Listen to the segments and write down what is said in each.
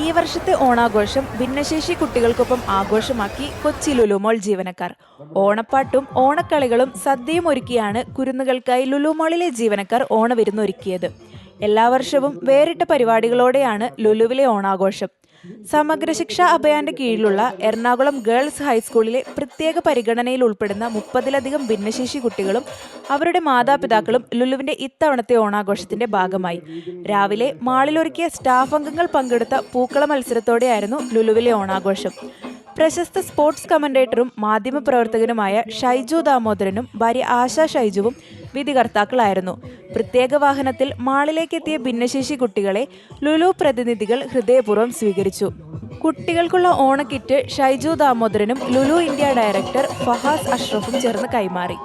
ഈ വർഷത്തെ ഓണാഘോഷം ഭിന്നശേഷി കുട്ടികൾക്കൊപ്പം ആഘോഷമാക്കി കൊച്ചി ലുലുമോൾ ജീവനക്കാർ. ഓണപ്പാട്ടും ഓണക്കളികളും സദ്യയും ഒരുക്കിയാണ് കുരുന്നുകൾക്കായി ലുലുമോളിലെ ജീവനക്കാർ ഓണവിരുന്നൊരുക്കിയത്. എല്ലാ വർഷവും വേറിട്ട പരിപാടികളോടെയാണ് ലുലുവിലെ ഓണാഘോഷം. സമഗ്ര ശിക്ഷാ അഭിയാന്റെ കീഴിലുള്ള എറണാകുളം ഗേൾസ് ഹൈസ്കൂളിലെ പ്രത്യേക പരിഗണനയിൽ ഉൾപ്പെടുന്ന 30-ലധികം ഭിന്നശേഷി കുട്ടികളും അവരുടെ മാതാപിതാക്കളും ലുലുവിന്റെ ഇത്തവണത്തെ ഓണാഘോഷത്തിന്റെ ഭാഗമായി. രാവിലെ മാളിലൊരുക്കിയ സ്റ്റാഫ് അംഗങ്ങൾ പങ്കെടുത്ത പൂക്കള മത്സരത്തോടെയായിരുന്നു ലുലുവിലെ ഓണാഘോഷം. പ്രശസ്ത സ്പോർട്സ് കമന്റേറ്ററും മാധ്യമപ്രവർത്തകനുമായ ഷൈജു ദാമോദരനും ഭാര്യ ആശ ഷൈജുവും വിധികർത്താക്കളായിരുന്നു. പ്രത്യേക വാഹനത്തിൽ മാളിലേക്കെത്തിയ ഭിന്നശേഷി കുട്ടികളെ ലുലു പ്രതിനിധികൾ ഹൃദയപൂർവ്വം സ്വീകരിച്ചു. കുട്ടികൾക്കുള്ള ഓണക്കിറ്റ് ഷൈജു ദാമോദരനും ലുലു ഇന്ത്യ ഡയറക്ടർ ഫഹാസ് അഷ്റഫും ചേർന്ന് കൈമാറി.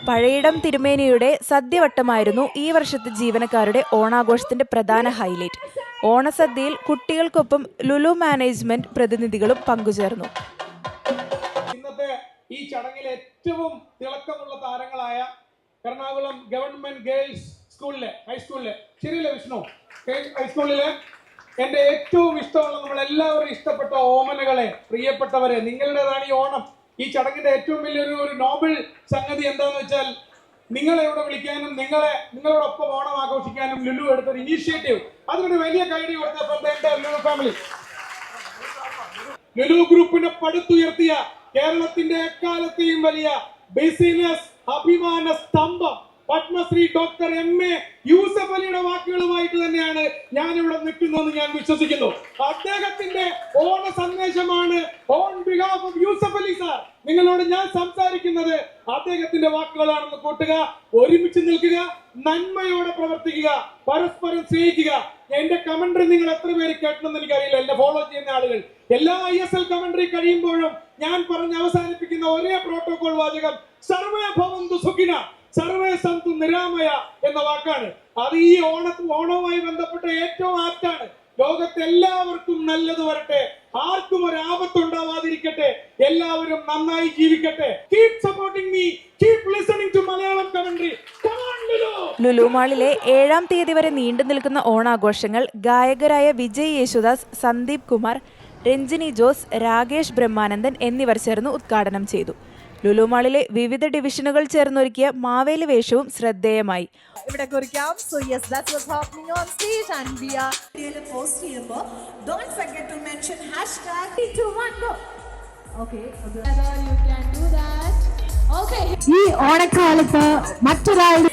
പഴയിടം തിരുമേനിയുടെ സദ്യവട്ടമായിരുന്നു ഈ വർഷത്തെ ജീവനക്കാരുടെ ഓണാഘോഷത്തിന്റെ പ്രധാന ഹൈലൈറ്റ്. ഓണസദ്യയിൽ കുട്ടികൾക്കൊപ്പം ലുലു മാനേജ്മെന്റ് പ്രതിനിധികളും പങ്കുചേർന്നു. ഇന്നത്തെ ഈ ചടങ്ങിൽ ഏറ്റവും തിളക്കമുള്ള താരങ്ങളായ എറണാകുളം ഗവൺമെന്റ് ഗേൾസ് ഹൈസ്കൂളിലെ ശരിയല്ലേ വിഷ്ണു? ഹൈസ്കൂളിലെ എന്റെ ഏറ്റവും ഇഷ്ടമുള്ള നമ്മളെല്ലാവരും ഇഷ്ടപ്പെട്ട ഓമനകളെ, പ്രിയപ്പെട്ടവരെ, നിങ്ങളുടേതാണ് ഈ ഓണം. ഈ ചടങ്ങിന്റെ ഏറ്റവും വലിയൊരു നോബിൾ സംഗതി എന്താന്ന് വെച്ചാൽ നിങ്ങളെ ഇവിടെ വിളിക്കാനും നിങ്ങളോടൊപ്പം ഓണം ആഘോഷിക്കാനും ലുലു എടുത്തൊരു ഇനീഷ്യേറ്റീവ്. അതിനൊരു വലിയ കൈഡി കൊടുത്തപ്പോൾ എന്റെ ലുലു ഫാമിലി, ലുലു ഗ്രൂപ്പിനെ പടുത്തുയർത്തിയ കേരളത്തിന്റെ എക്കാലത്തെയും വലിയ ബിസിനസ് അഭിമാന സ്തംഭം പത്മശ്രീ ഡോക്ടർ എം.എ. യൂസഫ് അലിയുടെ വാക്കുകളുമായിട്ട് തന്നെയാണ് ഞാൻ ഇവിടെ നിൽക്കുന്നതെന്ന് ഞാൻ വിശ്വസിക്കുന്നു. അദ്ദേഹത്തിന്റെ ഓണ സന്ദേശമാണ് on behalf of Yusuf Ali sir നിങ്ങളോട് ഞാൻ സംസാരിക്കുന്നത്. അദ്ദേഹത്തിന്റെ വാക്കുകളാണെന്ന് കൂട്ടുക, ഒരുമിച്ച് നിൽക്കുക, നന്മയോടെ പ്രവർത്തിക്കുക, പരസ്പരം സ്നേഹിക്കുക. എന്റെ കമന്ററി നിങ്ങൾ എത്ര പേര് കേട്ടണമെന്ന് എനിക്കറിയില്ല. എന്നെ ഫോളോ ചെയ്യുന്ന ആളുകൾ എല്ലാ ISL കമന്ററി കഴിയുമ്പോഴും ഞാൻ പറഞ്ഞ് അവസാനിപ്പിക്കുന്ന ഒരേ പ്രോട്ടോകോൾ വാചകം സർവേ ഭവന്തു സുഖിന സർവേ സന്തു നിരാമയ എന്ന വാക്കാണ്. അത് ഈ ഓണവുമായി ബന്ധപ്പെട്ട ഏറ്റവും ആപ്റ്റാണ്. ലോകത്തെല്ലാവർക്കും നല്ലത് വരട്ടെ, ആർക്കും ഒരു ആപത്തുണ്ടാവാതിരിക്കട്ടെ, എല്ലാവരും നന്നായി ജീവിക്കട്ടെ. Keep supporting me, keep listening to Malayalam commentary. Lulu മാളിലെ 7-ാം തീയതി വരെ നീണ്ടു നിൽക്കുന്ന ഓണാഘോഷങ്ങൾ ഗായകരായ വിജയ് യേശുദാസ്, സന്ദീപ് കുമാർ, രഞ്ജിനി ജോസ്, രാകേഷ് ബ്രഹ്മാനന്ദൻ എന്നിവർ ചേർന്ന് ഉദ്ഘാടനം ചെയ്തു. ലുലു മാളിലെ വിവിധ ഡിവിഷനുകൾ ചേർന്നൊരുക്കിയ മാവേലി വേഷവും ശ്രദ്ധേയമായി. ഇവിടെ കുറിക്കാം. So yes, that's what's happening on stage and we are post ചെയ്യുമ്പോൾ don't forget to mention #321go. Okay, you can do that. Okay. ഈ ഓണക്കാലത്ത് മറ്റൊരാളുടെ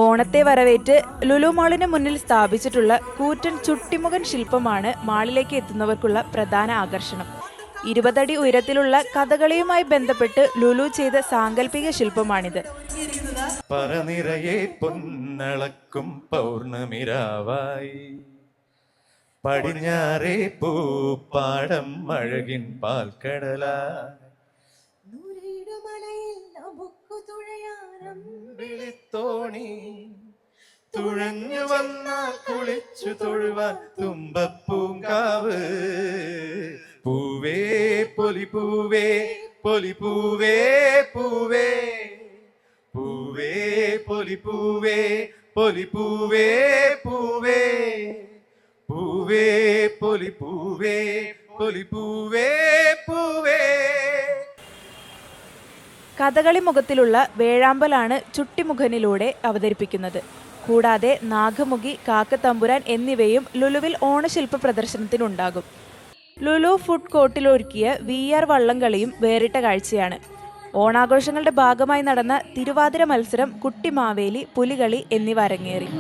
ഓണത്തെ വരവേറ്റ് ലുലു മാളിന് മുന്നിൽ സ്ഥാപിച്ചിട്ടുള്ള കൂറ്റൻ ചുട്ടിമുഖൻ ശില്പമാണ് മാളിലേക്ക് എത്തുന്നവർക്കുള്ള പ്രധാന ആകർഷണം. 20 അടി ഉയരത്തിലുള്ള കഥകളിയുമായി ബന്ധപ്പെട്ട് ലുലു ചെയ്ത സാങ്കല്പിക ശില്പമാണിത്. പറനിറയെ പൊന്നളക്കും പൗർണമിരാവായി പടിഞ്ഞാറേ പൂപ്പാടം അഴകിൻ പാൽക്കടലാ വിളിത്തോണി തുഴഞ്ഞു വന്നാൽ കുളിച്ചു തൊഴുവാൻ തുമ്പപ്പൂങ്കാവ് പൂവേ പൊലിപ്പൂവേ പൊലിപ്പൂവേ പൂവേ പൂവേ പൊലിപ്പൂവേ പൊലിപ്പൂവേ പൂവേ പൂവേ പൊലിപ്പൂവേ പൊലിപ്പൂവേ പൂവേ. കഥകളി മുഖത്തിലുള്ള വേഴാമ്പലാണ് ചുട്ടിമുഖനിലൂടെ അവതരിപ്പിക്കുന്നത്. കൂടാതെ നാഗമുഖി, കാക്കത്തമ്പുരാൻ എന്നിവയും ലുലുവിൽ ഓണശില്പ പ്രദർശനത്തിനുണ്ടാകും. ലുലു ഫുഡ് കോർട്ടിലൊരുക്കിയ VR വള്ളംകളിയും വേറിട്ട കാഴ്ചയാണ്. ഓണാഘോഷങ്ങളുടെ ഭാഗമായി നടന്ന തിരുവാതിര മത്സരം, കുട്ടിമാവേലി, പുലികളി എന്നിവ അരങ്ങേറി.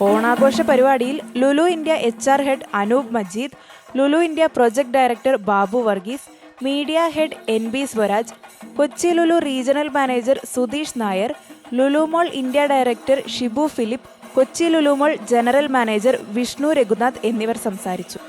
ഓണാഘോഷ പരിപാടിയിൽ Lulu India HR head Anoop Majeed, Lulu India project director Babu Varghese, media head NB Swaraj, Kochi Lulu regional manager Sudheesh Nair, Lulu mall India director Shibu Philip, Kochi Lulu mall general manager Vishnu Raghunath എന്നിവർ സംസാരിച്ചു.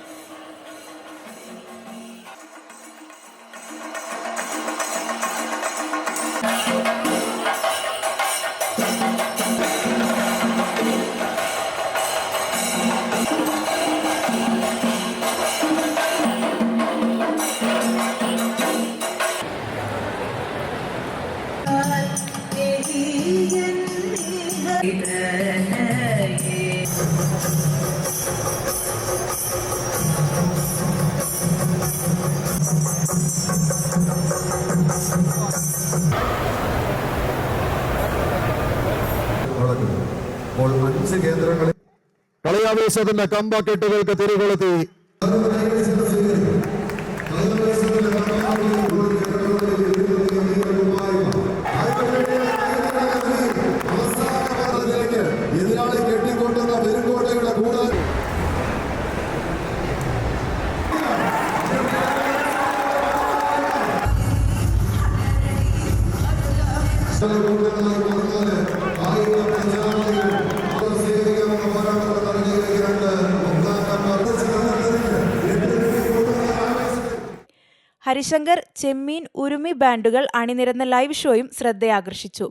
കേന്ദ്രങ്ങളിൽ കളിയാവേശത്തിന്റെ കമ്പക്കെട്ടുകൾക്ക് തിരികൊളുത്തി എതിരാളി കെട്ടിക്കൊണ്ടുന്ന പെരുങ്കോട്ടയുടെ കൂടെ ഹരിശങ്കർ, ചെമ്മീൻ, ഉരുമി ബാൻഡുകൾ അണിനിരന്ന ലൈവ് ഷോയും ശ്രദ്ധയാകർഷിച്ചു.